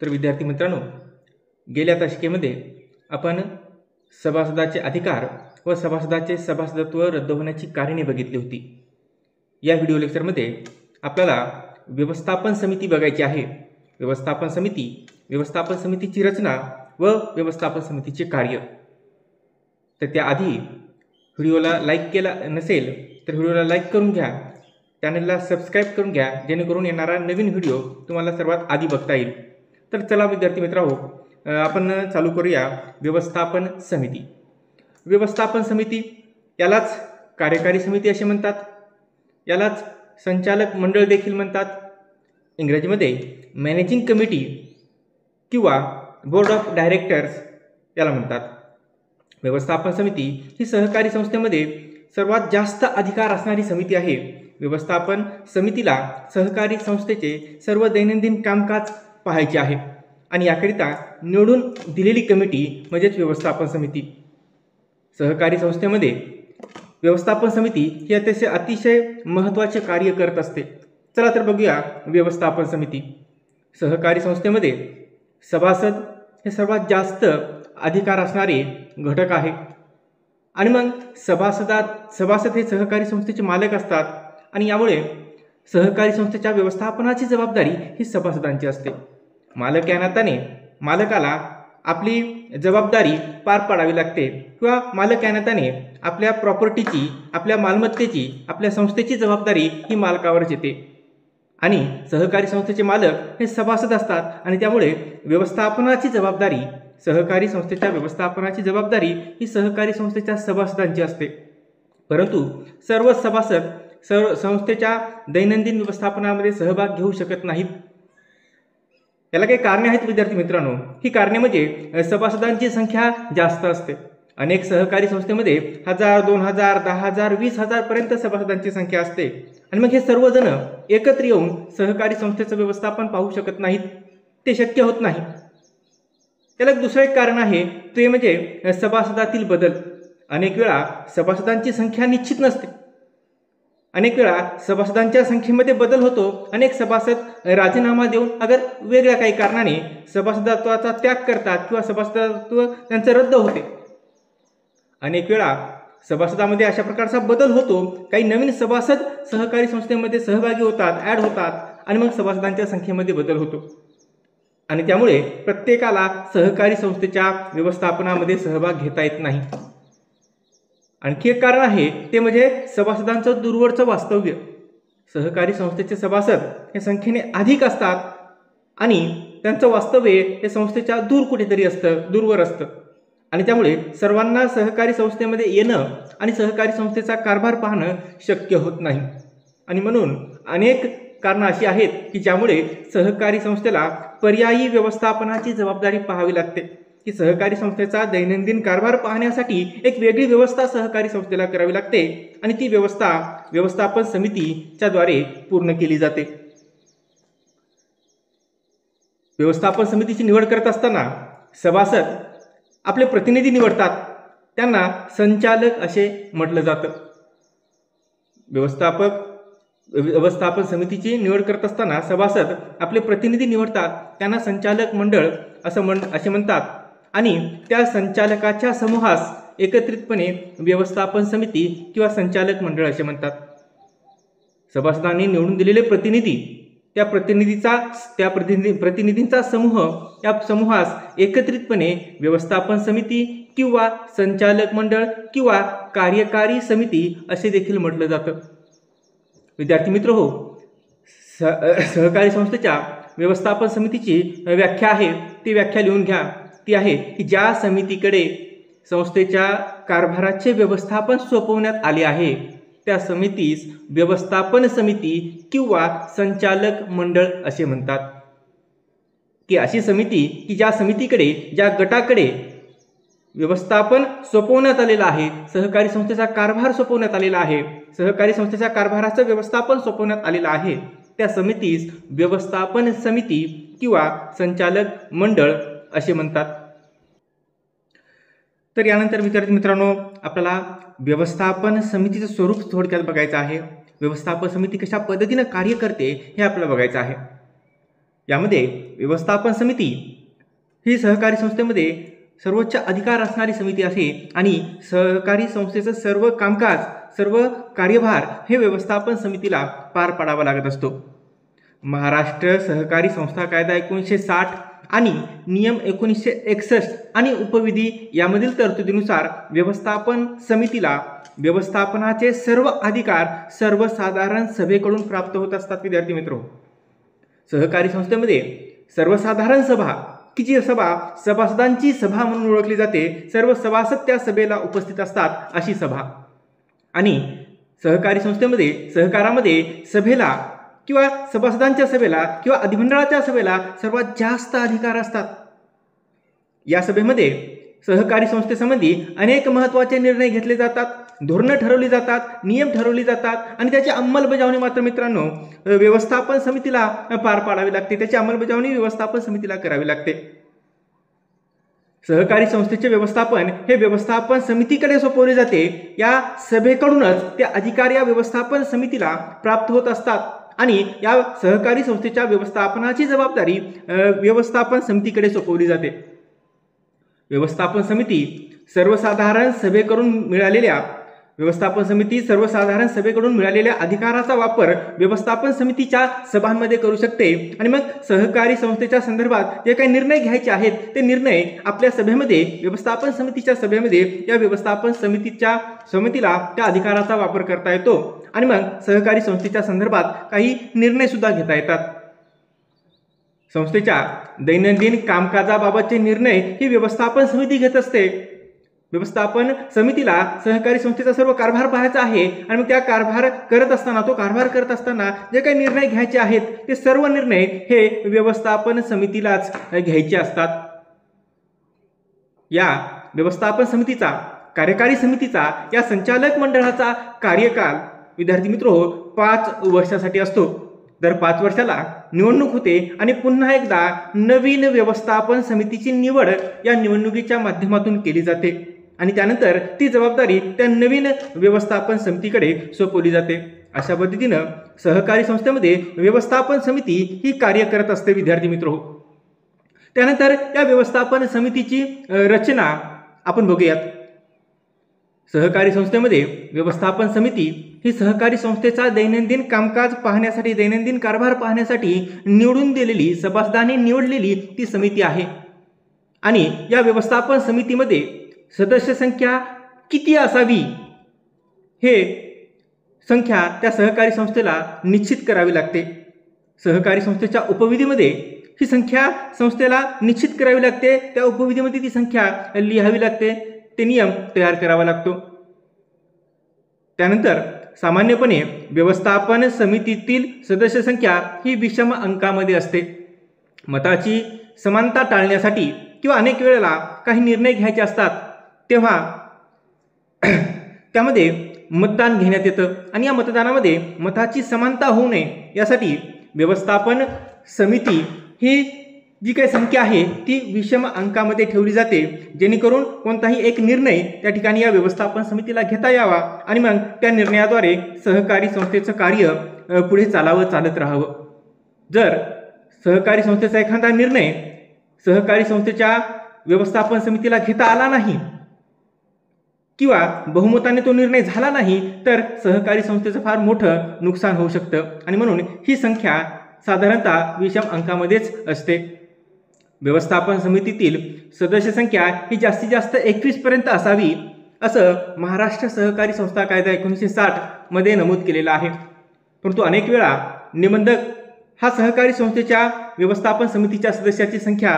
तर विद्यार्थी मित्रांनो, गेल्या तासिकेमध्ये आपण सभासदाचे अधिकार व सभासदाचे सभासदत्व रद्द होण्याची कारणे बघितली होती। या व्हिडिओ लेक्चरमध्ये आपल्याला व्यवस्थापन समिती बघायची आहे। व्यवस्थापन समितीची रचना व व्यवस्थापन समितीचे कार्य। तर त्याआधी व्हिडिओला लाईक केला नसेल तर व्हिडिओला लाईक करून घ्या, चॅनलला सबस्क्राईब करून घ्या, जेणेकरून येणारा नवीन व्हिडिओ तुम्हाला सर्वात आधी बघता येईल। तर चला विद्यार्थी मित्रांनो, आपण चालू करूया व्यवस्थापन समिती। व्यवस्थापन समिती यालाच कार्यकारी समिती असे म्हणतात, यालाच संचालक मंडळ देखील म्हणतात। इंग्रजीमध्ये मॅनेजिंग कमिटी किंवा बोर्ड ऑफ डायरेक्टर्स याला म्हणतात। व्यवस्थापन समिती ही सहकारी संस्थेमध्ये सर्वात जास्त अधिकार असणारी समिती आहे। व्यवस्थापन समितीला सहकारी संस्थेचे सर्व दैनंदिन कामकाज पाहायचे आहे आणि याकरिता निवडून दिलेली कमिटी म्हणजेच व्यवस्थापन समिती। सहकारी संस्थेमध्ये व्यवस्थापन समिती ही अतिशय महत्त्वाचे कार्य करत असते। चला तर बघूया व्यवस्थापन समिती। सहकारी संस्थेमध्ये सभासद हे सर्वात जास्त अधिकार असणारे घटक आहे आणि मग सभासद हे सहकारी संस्थेचे मालक असतात आणि यामुळे सहकारी संस्थेच्या व्यवस्थापनाची जबाबदारी ही सभासदांची असते। मालक या नात्याने मालकाला आपली जबाबदारी पार पाडावी लागते किंवा मालक या नात्याने आपल्या प्रॉपर्टीची, आपल्या मालमत्तेची, आपल्या संस्थेची जबाबदारी ही मालकावरच येते आणि सहकारी संस्थेचे मालक हे सभासद असतात आणि त्यामुळे व्यवस्थापनाची जबाबदारी, सहकारी संस्थेच्या व्यवस्थापनाची जबाबदारी ही सहकारी संस्थेच्या सभासदांची असते। परंतु सर्व सभासद संस्थेच्या दैनंदिन व्यवस्थापनामध्ये सहभाग घेऊ शकत नाहीत। याला काही कारणे आहेत विद्यार्थी मित्रांनो। ही कारणे म्हणजे सभासदांची संख्या जास्त असते। अनेक सहकारी संस्थेमध्ये 1000, 2000, 10000, 20000 पर्यंत सभासदांची संख्या असते आणि मग हे सर्वजण एकत्र येऊन सहकारी संस्थेचं व्यवस्थापन पाहू शकत नाहीत, ते शक्य होत नाही। त्याला दुसरं एक कारण आहे, ते म्हणजे सभासदातील बदल। अनेक वेळा सभासदांची संख्या निश्चित नसते, अनेक वेळा सभासदांच्या संख्येमध्ये बदल होतो। अनेक सभासद राजीनामा देऊन अगर वेगळ्या काही कारणाने सभासदत्वाचा त्याग करतात किंवा सभासदत्व त्यांचं रद्द होते। अनेक वेळा सभासदामध्ये अशा प्रकारचा बदल होतो, काही नवीन सभासद सहकारी संस्थेमध्ये सहभागी होतात, ॲड होतात आणि मग सभासदांच्या संख्येमध्ये बदल होतो आणि त्यामुळे प्रत्येकाला सहकारी संस्थेच्या व्यवस्थापनामध्ये सहभाग घेता येत नाही। आणखी एक कारण आहे, ते म्हणजे सभासदांचं दूरवरचं वास्तव्य। सहकारी संस्थेचे सभासद हे संख्येने अधिक असतात आणि त्यांचं वास्तव्य हे संस्थेच्या दूर कुठेतरी असतं, दूरवर असतं आणि त्यामुळे सर्वांना सहकारी संस्थेमध्ये येणं आणि सहकारी संस्थेचा कारभार पाहणं शक्य होत नाही आणि म्हणून अनेक कारणं अशी आहेत की ज्यामुळे सहकारी संस्थेला पर्यायी व्यवस्थापनाची जबाबदारी पाहावी लागते, की सहकारी संस्थेचा दैनंदिन कारभार पाहण्यासाठी एक वेगळी व्यवस्था सहकारी संस्थेला करावी लागते आणि ती व्यवस्था व्यवस्थापन समितीच्या द्वारे पूर्ण केली जाते। व्यवस्थापन समितीची निवड करत असताना सभासद आपले प्रतिनिधी निवडतात, त्यांना संचालक असे म्हटलं जातं। व्यवस्थापन समितीची निवड करत असताना सभासद आपले प्रतिनिधी निवडतात, त्यांना संचालक मंडळ असे म्हणतात आणि त्या संचालकाच्या समूहास एकत्रितपणे व्यवस्थापन समिती किंवा संचालक मंडळ असे म्हणतात। सभासदांनी निवडून दिलेले प्रतिनिधी, त्या प्रतिनिधींचा समूह, या समूहास एकत्रितपणे व्यवस्थापन समिती किंवा संचालक मंडळ किंवा कार्यकारी समिती असे देखील म्हटलं जातं। विद्यार्थी मित्र हो, सहकारी संस्थेच्या व्यवस्थापन समितीची व्याख्या आहे, ती व्याख्या लिहून घ्या। ती आहे की ज्या समितीकडे संस्थेच्या कारभाराचे व्यवस्थापन सोपवण्यात आले आहे त्या समितीस व्यवस्थापन समिती किंवा संचालक मंडळ असे म्हणतात। की अशी समिती की ज्या समितीकडे, ज्या गटाकडे व्यवस्थापन सोपवण्यात आलेलं आहे, सहकारी संस्थेचा कारभार सोपवण्यात आलेला आहे, सहकारी संस्थेच्या कारभाराचं व्यवस्थापन सोपवण्यात आलेलं आहे, त्या समितीस व्यवस्थापन समिती किंवा संचालक मंडळ असे म्हणतात। तर यानंतर विद्यार्थी मित्रांनो, आपल्याला व्यवस्थापन समितीचं स्वरूप थोडक्यात बघायचं आहे। व्यवस्थापन समिती कशा पद्धतीने कार्य करते हे आपल्याला बघायचं आहे। यामध्ये व्यवस्थापन समिती ही सहकारी संस्थेमध्ये सर्वोच्च अधिकार असणारी समिती आहे आणि सहकारी संस्थेचं सर्व कामकाज, सर्व कार्यभार हे व्यवस्थापन समितीला पार पाडावा लागत असतो. महाराष्ट्र सहकारी संस्था कायदा 1960 आणि नियम 1961 आणि उपविधी यामधील तरतुदीनुसार व्यवस्थापन समितीला व्यवस्थापनाचे सर्व अधिकार सर्वसाधारण सभेकडून प्राप्त होत असतात. विद्यार्थी मित्रो, सहकारी संस्थेमध्ये सर्वसाधारण सभा की जी सभा सभासदांची सभा म्हणून ओळखली जाते, सर्व सभासद त्या सभेला उपस्थित असतात अशी सभा. आणि सहकारी संस्थेमध्ये सहकारामध्ये सभेला किंवा सभासदांच्या सभेला किंवा अधिमंडळाच्या सभेला सर्वात जास्त अधिकार असतात. या सभेमध्ये सहकारी संस्थेसंबंधी अनेक महत्त्वाचे निर्णय घेतले जातात, धोरणं ठरवली जातात, नियम ठरवली जातात आणि त्याची अंमलबजावणी मात्र मित्रांनो व्यवस्थापन समितीला पार पाडावी लागते. त्याची अंमलबजावणी व्यवस्थापन समितीला करावी लागते. सहकारी संस्थेचे व्यवस्थापन हे व्यवस्थापन समितीकडे सोपवले जाते. या सभेकडूनच ते अधिकार या व्यवस्थापन समितीला प्राप्त होत असतात आणि या सहकारी संस्थेच्या व्यवस्थापनाची जबाबदारी व्यवस्थापन समितीकडे सोपवली जाते. व्यवस्थापन समिती सर्वसाधारण सभेकडून मिळालेल्या अधिकाराचा वापर व्यवस्थापन समितीच्या सभांमध्ये करू शकते आणि मग सहकारी संस्थेच्या संदर्भात जे काही निर्णय घ्यायचे आहेत ते निर्णय आपल्या सभेमध्ये, व्यवस्थापन समितीच्या सभेमध्ये या व्यवस्थापन समितीला त्या अधिकाराचा वापर करता येतो आणि मग सहकारी संस्थेच्या संदर्भात काही निर्णय सुद्धा घेता येतात. संस्थेच्या दैनंदिन कामकाजाबाबतचे निर्णय ही व्यवस्थापन समिती घेत असते. व्यवस्थापन समितीला सहकारी संस्थेचा सर्व कारभार पाहायचा आहे आणि मग त्या कारभार करत असताना जे काही निर्णय घ्यायचे आहेत ते सर्व निर्णय हे व्यवस्थापन समितीलाच घ्यायचे असतात. या व्यवस्थापन समितीचा, कार्यकारी समितीचा, या संचालक मंडळाचा कार्यकाल विद्यार्थी मित्रो 5 वर्षासाठी असतो. दर 5 वर्षाला निवडणूक होते आणि पुन्हा एकदा नवीन व्यवस्थापन समितीची निवड या निवडणुकीच्या माध्यमातून केली जाते आणि त्यानंतर ती जबाबदारी त्या नवीन व्यवस्थापन समितीकडे सोपवली जाते. अशा पद्धतीनं सहकारी संस्थेमध्ये व्यवस्थापन समिती ही कार्य करत असते. विद्यार्थी मित्र, त्यानंतर या व्यवस्थापन समितीची रचना आपण बघूयात. सहकारी संस्थेमध्ये व्यवस्थापन समिती ही सहकारी संस्थेचा दैनंदिन कामकाज पाहण्यासाठी, दैनंदिन कारभार पाहण्यासाठी निवडून दिलेली, सभासदांनी निवडलेली ती समिती आहे. आणि या व्यवस्थापन समितीमध्ये सदस्य संख्या किती असावी हे संख्या त्या सहकारी संस्थेला निश्चित करावी लागते. सहकारी संस्थेच्या उपविधीमध्ये ही संख्या संस्थेला निश्चित करावी लागते. त्या उपविधीमध्ये ती संख्या लिहावी लागते. ते नियम तयार करावा लागतो. त्यानंतर सामान्यपणे व्यवस्थापन समितीतील सदस्य संख्या ही विषम अंकामध्ये असते. मताची समानता टाळण्यासाठी किंवा अनेक वेळेला काही निर्णय घ्यायचे असतात तेव्हा त्यामध्ये मतदान घेण्यात येतं आणि या मतदानामध्ये मताची समानता होऊ नये यासाठी व्यवस्थापन समिती ही जी काही संख्या आहे ती विषम अंकामध्ये ठेवली जाते, जेणेकरून कोणताही एक निर्णय त्या ठिकाणी या व्यवस्थापन समितीला घेता यावा आणि मग त्या निर्णयाद्वारे सहकारी संस्थेचं कार्य पुढे चालत राहावं. जर सहकारी संस्थेचा एखादा निर्णय सहकारी संस्थेच्या व्यवस्थापन समितीला घेता आला नाही किंवा बहुमताने तो निर्णय झाला नाही तर सहकारी संस्थेचं फार मोठं नुकसान होऊ शकतं आणि म्हणून ही संख्या साधारणतः विषम अंकामध्येच असते. व्यवस्थापन समितीतील सदस्य संख्या ही जास्तीत जास्त 21 पर्यंत असावी असं महाराष्ट्र सहकारी संस्था कायदा 1960 मध्ये नमूद केलेलं आहे. परंतु अनेक वेळा निबंधक हा सहकारी संस्थेच्या व्यवस्थापन समितीच्या सदस्याची संख्या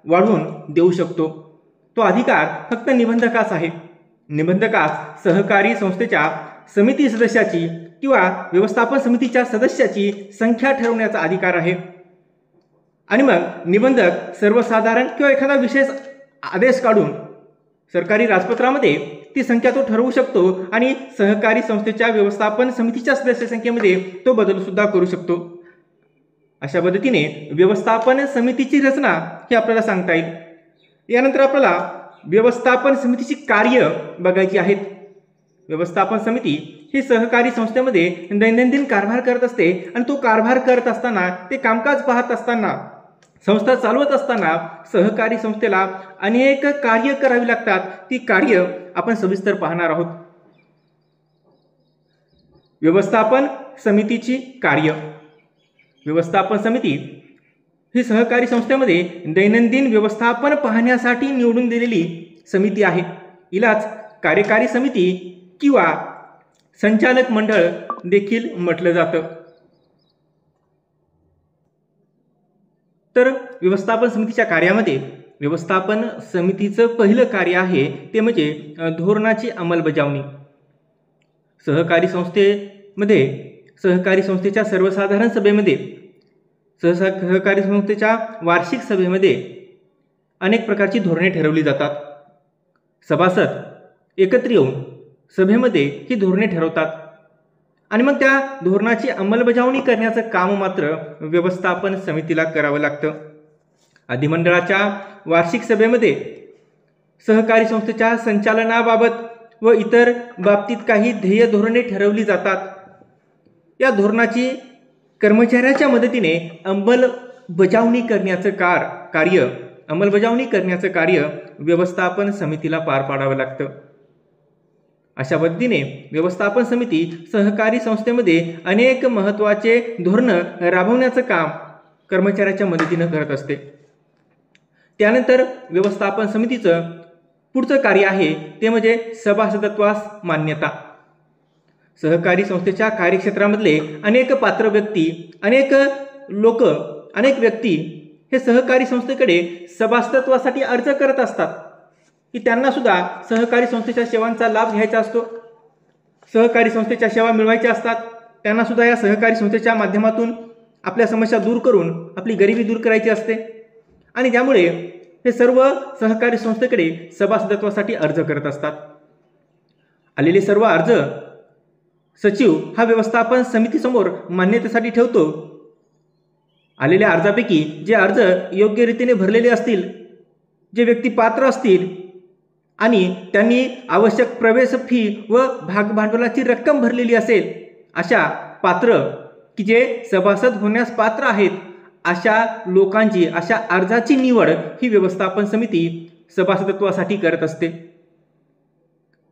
वाढवून देऊ शकतो. तो अधिकार फक्त निबंधकास आहे. निबंधकास सहकारी संस्थेच्या समिती सदस्याची किंवा व्यवस्थापन समितीच्या सदस्याची संख्या ठरवण्याचा अधिकार आहे आणि मग निबंधक सर्वसाधारण किंवा एखादा विशेष आदेश काढून सरकारी राजपत्रामध्ये ती संख्या तो ठरवू शकतो आणि सहकारी संस्थेच्या व्यवस्थापन समितीच्या सदस्य संख्येमध्ये तो बदल सुद्धा करू शकतो. अशा पद्धतीने व्यवस्थापन समितीची रचना ही आपल्याला सांगता येईल. यानंतर आपल्याला व्यवस्थापन समितीची कार्य बघायची आहेत. व्यवस्थापन समिती ही सहकारी संस्थेमध्ये दैनंदिन कारभार करत असते आणि तो कारभार करत असताना, ते कामकाज पाहत असताना, संस्था चालवत असताना सहकारी संस्थेला अनेक कार्य करावी लागतात. ती कार्य आपण सविस्तर पाहणार आहोत. व्यवस्थापन समितीची कार्य. व्यवस्थापन समिती ही सहकारी संस्थेमध्ये दैनंदिन व्यवस्थापन पाहण्यासाठी निवडून दिलेली समिती आहे. हिलाच कार्यकारी समिती किंवा संचालक मंडळ देखील म्हटलं जातं. तर व्यवस्थापन समितीच्या कार्यामध्ये व्यवस्थापन समितीचं पहिलं कार्य आहे ते म्हणजे धोरणाची अंमलबजावणी. सहकारी संस्थेच्या सर्वसाधारण सभेमध्ये, सहकारी संस्थेच्या वार्षिक सभेमध्ये अनेक प्रकारची धोरणे ठरवली जातात. सभासद एकत्र येऊन सभेमध्ये ही धोरणे ठरवतात आणि मग त्या धोरणाची अंमलबजावणी करण्याचं काम मात्र व्यवस्थापन समितीला करावं लागतं. अधिमंडळाच्या वार्षिक सभेमध्ये सहकारी संस्थेच्या संचालनाबाबत व इतर बाबतीत काही ध्येय धोरणे ठरवली जातात. या धोरणाची कर्मचाऱ्याच्या मदतीने अंमलबजावणी करण्याचं कार्य व्यवस्थापन समितीला पार पाडावं लागतं. अशा पद्धतीने व्यवस्थापन समिती सहकारी संस्थेमध्ये अनेक महत्त्वाचे धोरणं राबवण्याचं काम कर्मचाऱ्याच्या मदतीनं करत असते. त्यानंतर व्यवस्थापन समितीचं पुढचं कार्य आहे ते म्हणजे सभासदत्वास मान्यता. सहकारी संस्थेच्या कार्यक्षेत्रामधले अनेक पात्र व्यक्ती, अनेक व्यक्ती हे सहकारी संस्थेकडे सभासदत्वासाठी अर्ज करत असतात की त्यांना सुद्धा सहकारी संस्थेच्या सेवांचा लाभ घ्यायचा असतो. सहकारी संस्थेच्या सेवा मिळवायच्या असतात. त्यांना सुद्धा या सहकारी संस्थेच्या माध्यमातून आपल्या समस्या दूर करून आपली गरिबी दूर करायची असते आणि त्यामुळे हे सर्व सहकारी संस्थेकडे सभासदत्वासाठी अर्ज करत असतात. आलेले सर्व अर्ज सचिव हा व्यवस्थापन समितीसमोर मान्यतेसाठी ठेवतो. आलेल्या अर्जापैकी जे अर्ज योग्य रीतीने भरलेले असतील, जे व्यक्ती पात्र असतील आणि त्यांनी आवश्यक प्रवेश फी व भागभांडवलाची रक्कम भरलेली असेल, अशा पात्र की जे सभासद होण्यास पात्र आहेत, अशा लोकांची, अशा अर्जाची निवड ही व्यवस्थापन समिती सभासदत्वासाठी करत असते.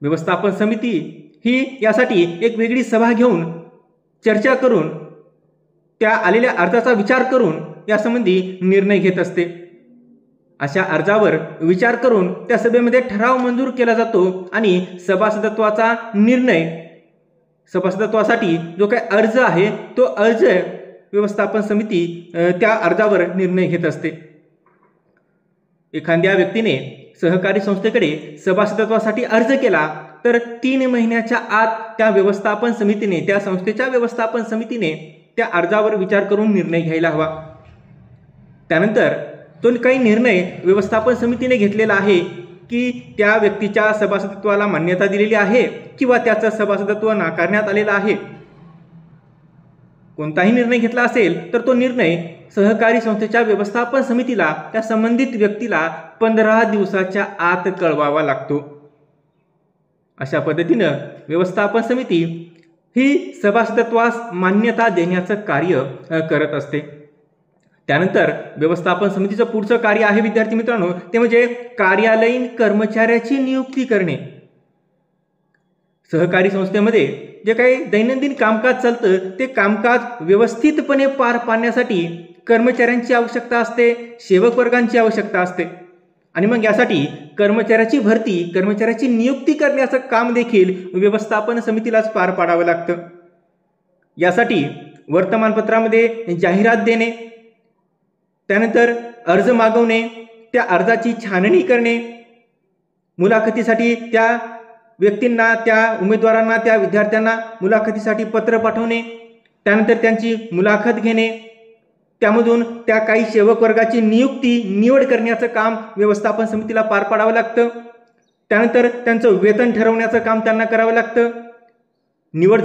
व्यवस्थापन समिती ही यासाठी एक वेगळी सभा घेऊन चर्चा करून त्या आलेल्या अर्जाचा विचार करून यासंबंधी निर्णय घेत असते. अशा अर्जावर विचार करून त्या सभेमध्ये ठराव मंजूर केला जातो आणि सभासदत्वासाठी जो काही अर्ज आहे तो अर्ज व्यवस्थापन समिती त्या अर्जावर निर्णय घेत असते. एखाद्या व्यक्तीने सहकारी संस्थेकडे सभासदत्वासाठी अर्ज केला तर 3 महिन्याच्या आत त्या संस्थेच्या व्यवस्थापन समितीने त्या अर्जावर विचार करून निर्णय घ्यायला हवा. त्यानंतर तो काही निर्णय व्यवस्थापन समितीने घेतलेला आहे की त्या व्यक्तीच्या सभासदत्वाला मान्यता दिलेली आहे किंवा त्याचं सभासदत्व नाकारण्यात आलेलं आहे, कोणताही निर्णय घेतला असेल तर तो निर्णय सहकारी संस्थेच्या व्यवस्थापन समितीला त्या संबंधित व्यक्तीला 15 दिवसाच्या आत कळवावा लागतो. अशा पद्धतीनं व्यवस्थापन समिती ही सभासदत्वास मान्यता देण्याचं कार्य करत असते. त्यानंतर व्यवस्थापन समितीचं पुढचं कार्य आहे विद्यार्थी मित्रांनो, ते म्हणजे कार्यालयीन कर्मचाऱ्याची नियुक्ती करणे. सहकारी संस्थेमध्ये जे काही दैनंदिन कामकाज चालतं ते कामकाज व्यवस्थितपणे पार पाडण्यासाठी कर्मचाऱ्यांची आवश्यकता असते, सेवक वर्गांची आवश्यकता असते आणि मग यासाठी कर्मचाऱ्याची नियुक्ती करण्याचं काम देखील व्यवस्थापन समितीलाच पार पाडावं लागतं. यासाठी वर्तमानपत्रामध्ये जाहिरात देणे, त्यानंतर अर्ज मागवणे, त्या अर्जाची छाननी करणे, मुलाखतीसाठी त्या व्यक्तींना, त्या उमेदवारांना, त्या विद्यार्थ्यांना मुलाखतीसाठी पत्र पाठवणे, त्यानंतर त्यांची मुलाखत घेणे, त्यामधून त्या काही सेवक वर्गाची निवड करण्याचं काम व्यवस्थापन समितीला पार पाडावं लागतं. त्यानंतर त्यांचं वेतन ठरवण्याचं काम त्यांना करावं लागतं. निवड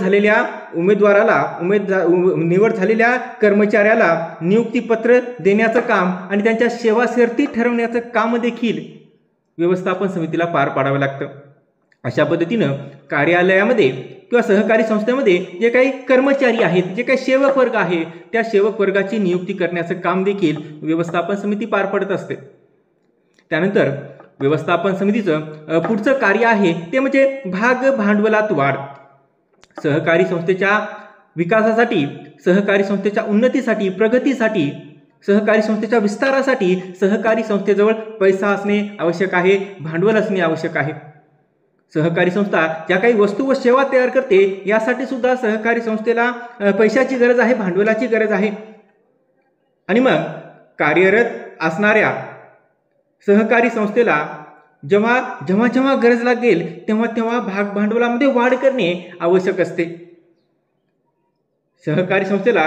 झालेल्या कर्मचाऱ्याला नियुक्तीपत्र देण्याचं काम आणि त्यांच्या सेवा शर्ती ठरवण्याचं काम देखील व्यवस्थापन समितीला पार पाडावं लागतं. अशा पद्धतीनं कार्यालयामध्ये किंवा सहकारी संस्थेमध्ये जे काही कर्मचारी आहेत, जे काही सेवक वर्ग आहे, त्या सेवक वर्गाची नियुक्ती करण्याचं काम देखील व्यवस्थापन समिती पार पडत असते. त्यानंतर व्यवस्थापन समितीचं पुढचं कार्य आहे ते म्हणजे भाग भांडवलात वाढ. सहकारी संस्थेच्या विकासासाठी, सहकारी संस्थेच्या उन्नतीसाठी, प्रगतीसाठी, सहकारी संस्थेच्या विस्तारासाठी सहकारी संस्थेजवळ पैसा असणे आवश्यक आहे, भांडवल असणे आवश्यक आहे. सहकारी संस्था ज्या काही वस्तू व सेवा तयार करते यासाठी सुद्धा सहकारी संस्थेला पैशाची गरज आहे, भांडवलाची गरज आहे. आणि मग कार्यरत असणाऱ्या सहकारी संस्थेला जेव्हा गरज लागेल तेव्हा भाग भांडवलामध्ये वाढ करणे आवश्यक असते. सहकारी संस्थेला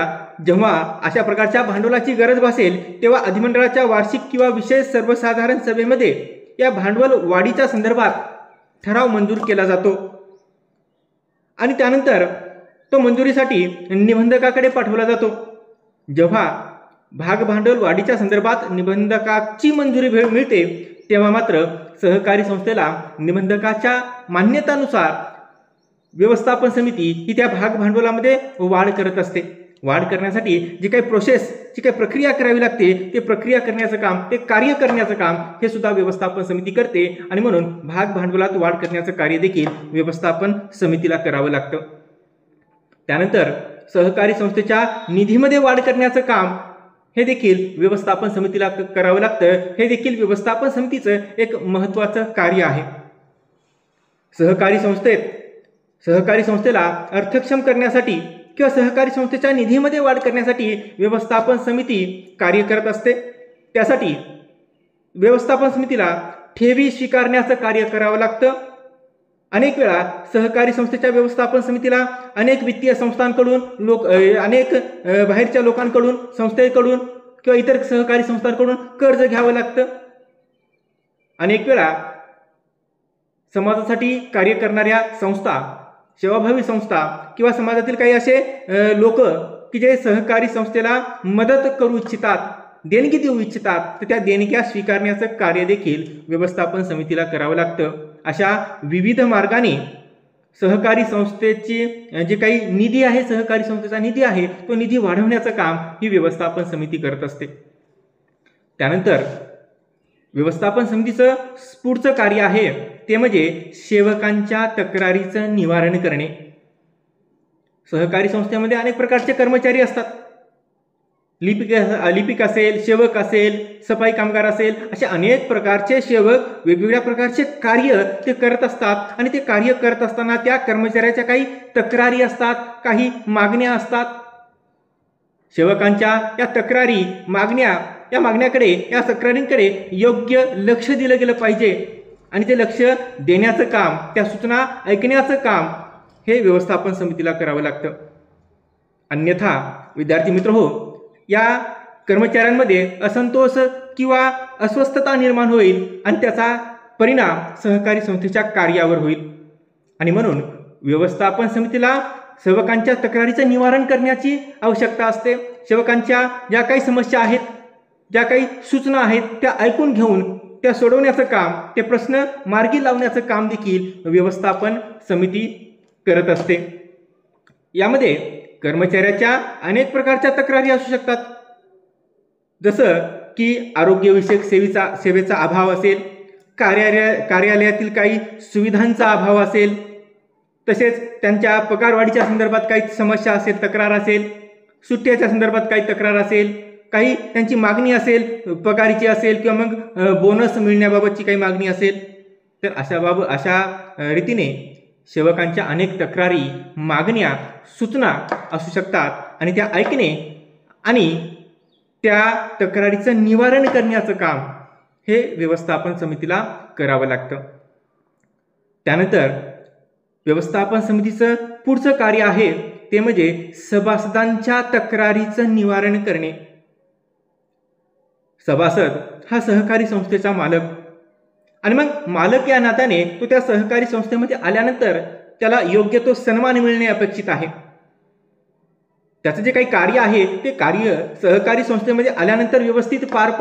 जेव्हा अशा प्रकारच्या भांडवलाची गरज भासेल तेव्हा अधिमंडळाच्या वार्षिक किंवा विशेष सर्वसाधारण सभेमध्ये या भांडवल वाढीच्या संदर्भात ठराव मंजूर केला जातो आणि त्यानंतर तो मंजुरीसाठी निबंधकाकडे पाठवला जातो. जेव्हा भाग भांडवल वाढीच्या संदर्भात निबंधकाची मंजुरी मिळते तेव्हा मात्र सहकारी संस्थेला निबंधकाच्या मान्यतानुसार व्यवस्थापन समिती ही त्या भाग भांडवलामध्ये वाढ करत असते. वाढ करण्यासाठी जी काही प्रोसेस, जी काही प्रक्रिया करावी लागते ते प्रक्रिया करण्याचं काम, ते कार्य करण्याचं काम हे सुद्धा व्यवस्थापन समिती करते आणि म्हणून भाग भांडवलात वाढ करण्याचं कार्य देखील व्यवस्थापन समितीला करावं लागतं. त्यानंतर सहकारी संस्थेच्या निधीमध्ये वाढ करण्याचं काम हे देखील व्यवस्थापन समितीला करावं लागतं. हे देखील व्यवस्थापन समितीचं एक महत्त्वाचं कार्य आहे. सहकारी संस्थेला अर्थक्षम करण्यासाठी किंवा सहकारी संस्थेच्या निधीमध्ये वाढ करण्यासाठी व्यवस्थापन समिती कार्य करत असते. त्यासाठी व्यवस्थापन समितीला ठेवी स्वीकारण्याचं कार्य करावं लागतं. अनेक वेळा सहकारी संस्थेच्या व्यवस्थापन समितीला अनेक वित्तीय संस्थांकडून अनेक बाहेरच्या लोकांकडून, संस्थेकडून किंवा इतर सहकारी संस्थांकडून कर्ज घ्यावं लागतं. अनेक वेळा समाजासाठी कार्य करणाऱ्या संस्था, सेवाभावी संस्था किंवा समाजातील काही असे लोक की जे सहकारी संस्थेला मदत करू इच्छितात, देणगी देऊ इच्छितात, तर त्या देणग्या स्वीकारण्याचं कार्य देखील व्यवस्थापन समितीला करावं लागतं. अशा विविध मार्गाने सहकारी संस्थेची जे काही निधी आहे, सहकारी संस्थेचा निधी आहे, तो निधी वाढवण्याचं काम ही व्यवस्थापन समिती करत असते. त्यानंतर व्यवस्थापन समितीचं पुढचं कार्य आहे ते म्हणजे सेवकांच्या तक्रारीचं निवारण करणे. सहकारी संस्थेमध्ये अनेक प्रकारचे कर्मचारी असतात. लिपिक असेल, सेवक असेल, सफाई कामगार असेल, असे अनेक प्रकारचे सेवक वेगवेगळ्या प्रकारचे कार्य ते करत असतात आणि ते कार्य करत असताना त्या कर्मचाऱ्याच्या काही तक्रारी असतात, काही मागण्या असतात. सेवकांच्या या तक्रारी, या मागण्याकडे, या तक्रारींकडे योग्य लक्ष दिलं गेलं पाहिजे आणि ते लक्ष देण्याचं काम, त्या सूचना ऐकण्याचं काम हे व्यवस्थापन समितीला करावं लागतं. अन्यथा विद्यार्थी मित्रहो, या कर्मचाऱ्यांमध्ये असंतोष किंवा अस्वस्थता निर्माण होईल आणि त्याचा परिणाम सहकारी संस्थेच्या कार्यावर होईल. आणि म्हणून व्यवस्थापन समितीला सेवकांच्या तक्रारीचं निवारण करण्याची आवश्यकता असते. सेवकांच्या ज्या काही समस्या आहेत, ज्या काही सूचना आहेत त्या ऐकून घेऊन त्या सोडवण्याचं काम, ते प्रश्न मार्गी लावण्याचं काम देखील व्यवस्थापन समिती करत असते. यामध्ये कर्मचाऱ्याच्या अनेक प्रकारच्या तक्रारी असू शकतात. जसं की आरोग्यविषयक सेवेचा अभाव असेल, कार्यालयातील काही सुविधांचा अभाव असेल, तसेच त्यांच्या पगारवाढीच्या संदर्भात काही समस्या असेल, तक्रार असेल, सुट्ट्याच्या संदर्भात काही तक्रार असेल, काही त्यांची मागणी असेल, पगारीची असेल किंवा मग बोनस मिळण्याबाबतची काही मागणी असेल, तर अशा रीतीने सेवकांच्या अनेक तक्रारी, मागण्या, सूचना असू शकतात आणि त्या ऐकणे आणि त्या तक्रारीचं निवारण करण्याचं काम हे व्यवस्थापन समितीला करावं लागतं. त्यानंतर व्यवस्थापन समितीचं पुढचं कार्य आहे ते म्हणजे सभासदांच्या तक्रारीचं निवारण करणे. सभासद हा सहकारी संस्थेचा मालक आणि मग मालक या नात्याने तो त्या सहकारी संस्थेमध्ये आल्यानंतर त्याला योग्य तो सन्मान मिळणे अपेक्षित आहे. त्याचं जे काही कार्य आहे ते कार्य सहकारी संस्थेमध्ये आल्यानंतर व्यवस्थित पार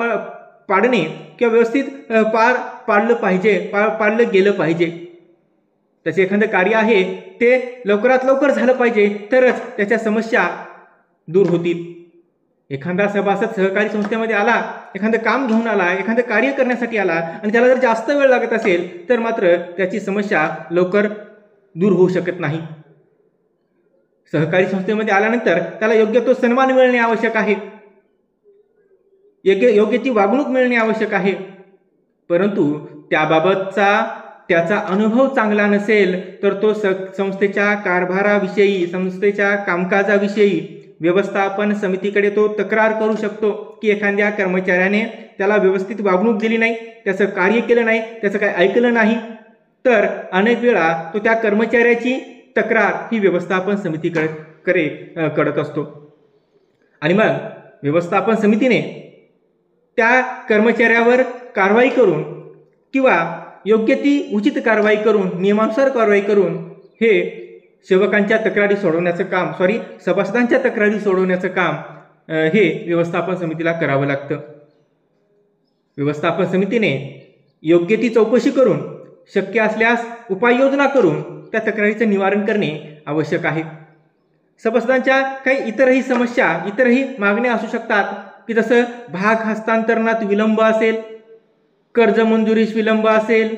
पाडणे किंवा व्यवस्थित पाडलं गेलं पाहिजे. त्याचे एखादं कार्य आहे ते लवकरात लवकर झालं पाहिजे, तरच त्याच्या समस्या दूर होतील. एखादा सभासद सहकारी संस्थेमध्ये आला, एखादं काम घेऊन आला, एखादं कार्य करण्यासाठी आला आणि त्याला जर जास्त वेळ लागत असेल तर मात्र त्याची समस्या लवकर दूर होऊ शकत नाही. सहकारी संस्थेमध्ये आल्यानंतर त्याला योग्य तो सन्मान मिळणे आवश्यक आहे, योग्य ती वागणूक मिळणे आवश्यक आहे. परंतु त्याबाबतचा त्याचा अनुभव चांगला नसेल तर तो संस्थेच्या कारभाराविषयी, संस्थेच्या कामकाजाविषयी व्यवस्थापन समितीकडे तो तक्रार करू शकतो की एखाद्या कर्मचाऱ्याने त्याला व्यवस्थित वागणूक दिली नाही, त्याचं कार्य केलं नाही, त्याचं काय ऐकलं नाही. तर अनेक वेळा तो त्या कर्मचाऱ्याची तक्रार ही व्यवस्थापन समितीकडे करत असतो आणि मग व्यवस्थापन समितीने त्या कर्मचाऱ्यावर कारवाई करून किंवा योग्य ती उचित कारवाई करून, नियमानुसार कारवाई करून हे सेवकांच्या तक्रारी सोडवण्याचं काम, सभासदांच्या तक्रारी सोडवण्याचं काम हे व्यवस्थापन समितीला करावं लागतं. व्यवस्थापन समितीने योग्य ती चौकशी करून, शक्य असल्यास उपाययोजना करून त्या तक्रारीचं निवारण करणे आवश्यक आहे. सभासदांच्या काही इतरही समस्या, इतरही मागण्या असू शकतात की जसं भाग हस्तांतरणात विलंब असेल, कर्ज मंजुरीस विलंब असेल,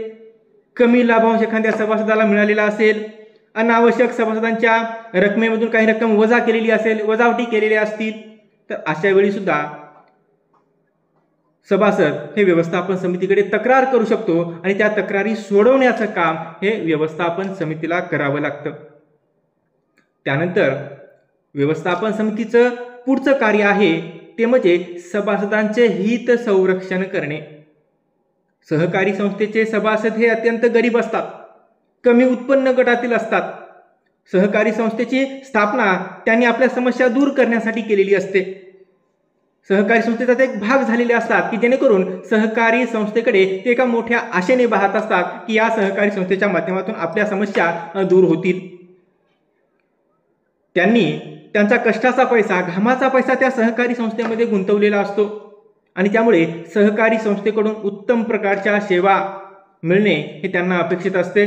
कमी लाभांश एखाद्या सभासदाला मिळालेला असेल, अनावश्यक सभासदांच्या रकमेमधून काही रक्कम वजा केलेली असेल, वजावटी केलेल्या असतील, तर अशा वेळी सुद्धा सभासद हे व्यवस्थापन समितीकडे तक्रार करू शकतो आणि त्या तक्रारी सोडवण्याचं काम हे व्यवस्थापन समितीला करावं लागतं. त्यानंतर व्यवस्थापन समितीचं पुढचं कार्य आहे ते म्हणजे सभासदांचे हित संरक्षण करणे. सहकारी संस्थेचे सभासद हे अत्यंत गरीब असतात, कमी उत्पन्न गटातील असतात. सहकारी संस्थेची स्थापना त्यांनी आपल्या समस्या दूर करण्यासाठी केलेली असते. सहकारी संस्थेचा एक भाग झालेले असतात की जेणेकरून सहकारी संस्थेकडे ते एका मोठ्या आशेने पाहत असतात की या सहकारी संस्थेच्या माध्यमातून आपल्या समस्या दूर होतील. त्यांनी त्यांचा कष्टाचा पैसा, घामाचा पैसा त्या सहकारी संस्थेमध्ये गुंतवलेला असतो आणि त्यामुळे सहकारी संस्थेकडून उत्तम प्रकारच्या सेवा मिळणे हे त्यांना अपेक्षित असते.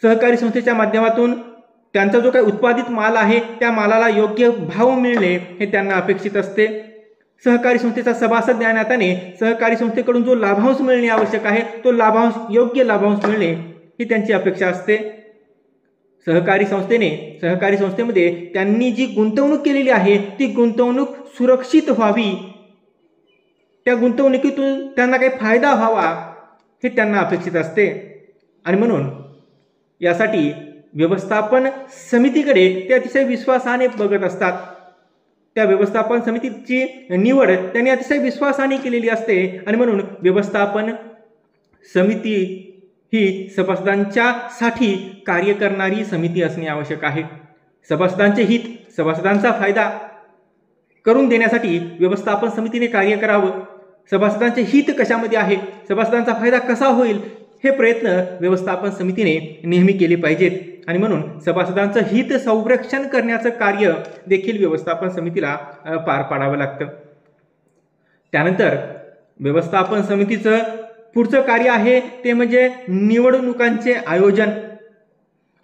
सहकारी संस्थेच्या माध्यमातून त्यांचा जो काही उत्पादित माल आहे त्या मालाला योग्य भाव मिळणे हे त्यांना अपेक्षित असते. सहकारी संस्थेचा सभासद या नात्याने सहकारी संस्थेकडून जो लाभांश मिळणे आवश्यक आहे तो लाभांश, योग्य लाभांश मिळणे ही त्यांची अपेक्षा असते. सहकारी संस्थेमध्ये त्यांनी जी गुंतवणूक केलेली आहे ती गुंतवणूक सुरक्षित व्हावी, त्या गुंतवणुकीतून त्यांना काही फायदा व्हावा हे त्यांना अपेक्षित असते. आणि म्हणून यासाठी व्यवस्थापन समितीकडे ते अतिशय विश्वासाने बघत असतात. त्या व्यवस्थापन समितीची निवड त्यांनी अतिशय विश्वासाने केलेली असते आणि म्हणून व्यवस्थापन समिती ही सभासदांच्या साठी कार्य करणारी समिती असणे आवश्यक आहे. सभासदांचे हित, सभासदांचा फायदा करून देण्यासाठी व्यवस्थापन समितीने कार्य करावं. सभासदांचे हित कशामध्ये आहे, सभासदांचा फायदा कसा होईल हे प्रयत्न व्यवस्थापन समितीने नेहमी केले पाहिजेत आणि म्हणून सभासदांचं हित संरक्षण करण्याचं कार्य देखील व्यवस्थापन समितीला पार पाडावं लागतं. त्यानंतर व्यवस्थापन समितीचं पुढचं कार्य आहे ते म्हणजे निवडणुकांचे आयोजन.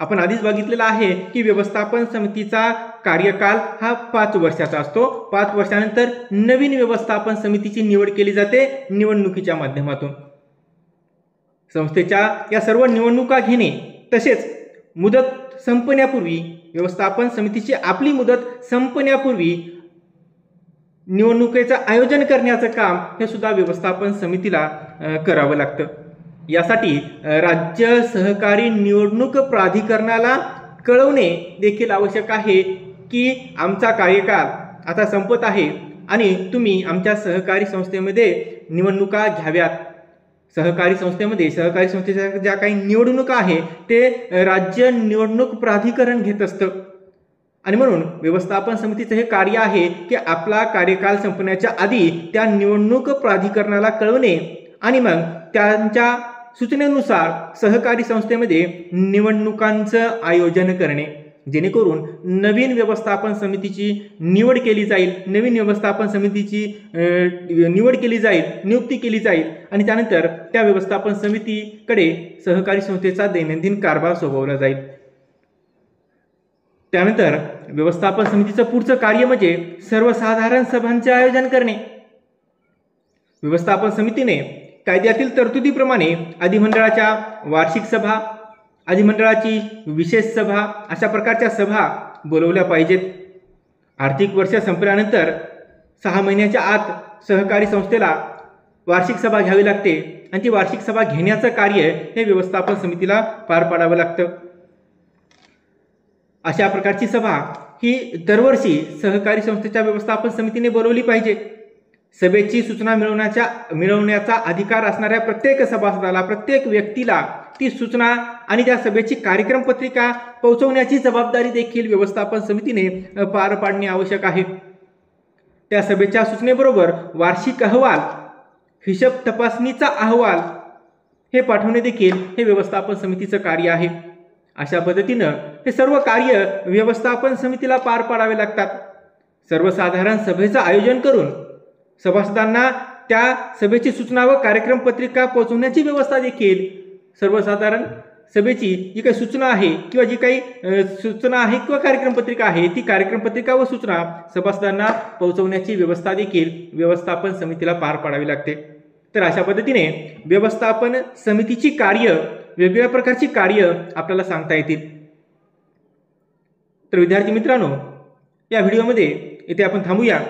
आपण आधीच बघितलेलं आहे की व्यवस्थापन समितीचा कार्यकाल हा 5 वर्षाचा असतो. 5 वर्षानंतर नवीन व्यवस्थापन समितीची निवड केली जाते निवडणुकीच्या माध्यमातून. संस्थेच्या या सर्व निवडणुका घेणे तसेच मुदत संपण्यापूर्वी व्यवस्थापन समितीची आपली मुदत संपण्यापूर्वी निवडणुकीचं आयोजन करण्याचं काम हे सुद्धा व्यवस्थापन समितीला करावं लागतं. यासाठी राज्य सहकारी निवडणूक प्राधिकरणाला कळवणे देखील आवश्यक आहे की आमचा कार्यकाल आता संपत आहे आणि तुम्ही आमच्या सहकारी संस्थेमध्ये निवडणुका घ्याव्यात. सहकारी संस्थेच्या ज्या काही निवडणुका आहे ते राज्य निवडणूक प्राधिकरण घेत असतं आणि म्हणून व्यवस्थापन समितीचं हे कार्य आहे की आपला कार्यकाल संपण्याच्या आधी त्या निवडणूक प्राधिकरणाला कळवणे आणि मग त्यांच्या सूचनेनुसार सहकारी संस्थेमध्ये निवडणुकांचं आयोजन करणे. जेणेकरून नवीन व्यवस्थापन समितीची निवड केली जाईल, नवीन व्यवस्थापन समितीची निवड केली जाईल, नियुक्ती केली जाईल आणि त्यानंतर त्या व्यवस्थापन समितीकडे सहकारी संस्थेचा दैनंदिन कारभार सोपवला जाईल. त्यानंतर व्यवस्थापन समितीचं पुढचं कार्य म्हणजे सर्वसाधारण सभांचे आयोजन करणे. व्यवस्थापन समितीने कायद्यातील तरतुदीप्रमाणे अधिमंडळाच्या वार्षिक सभा, अधिमंडळाची विशेष सभा अशा प्रकारच्या सभा बोलवल्या पाहिजेत. आर्थिक वर्ष संपल्यानंतर 6 महिन्याच्या आत सहकारी संस्थेला वार्षिक सभा घ्यावी लागते आणि ती वार्षिक सभा घेण्याचं कार्य हे व्यवस्थापन समितीला पार पाडावं लागतं. अशा प्रकारची सभा ही दरवर्षी सहकारी संस्थेच्या व्यवस्थापन समितीने बोलवली पाहिजे. सभेची सूचना मिळवण्याचा अधिकार असणाऱ्या प्रत्येक सभासदाला, प्रत्येक व्यक्तीला ती सूचना आणि त्या सभेची कार्यक्रम पत्रिका पोहोचवण्याची जबाबदारी देखील व्यवस्थापन समितीने पार पाडणे आवश्यक आहे. त्या सभेच्या सूचनेबरोबर वार्षिक अहवाल, हिशोब तपासणीचा अहवाल हे पाठवणे देखील हे व्यवस्थापन समितीचं कार्य आहे. अशा पद्धतीनं हे सर्व कार्य व्यवस्थापन समितीला पार पाडावे लागतात. सर्वसाधारण सभेचं आयोजन करून सभासदांना त्या सभेची सूचना व कार्यक्रम पत्रिका पोहोचवण्याची व्यवस्था देखील सर्वसाधारण सभेची जी काही सूचना आहे किंवा जी काही सूचना आहे किंवा कार्यक्रम पत्रिका आहे ती कार्यक्रम पत्रिका व सूचना सभासदांना पोहोचवण्याची व्यवस्था देखील व्यवस्थापन समितीला पार पाडावी लागते. तर अशा पद्धतीने व्यवस्थापन समितीची कार्य, वेगवेगळ्या प्रकारची कार्य आपल्याला सांगता येतील. तर विद्यार्थी मित्रांनो, या व्हिडिओमध्ये इथे आपण थांबूया.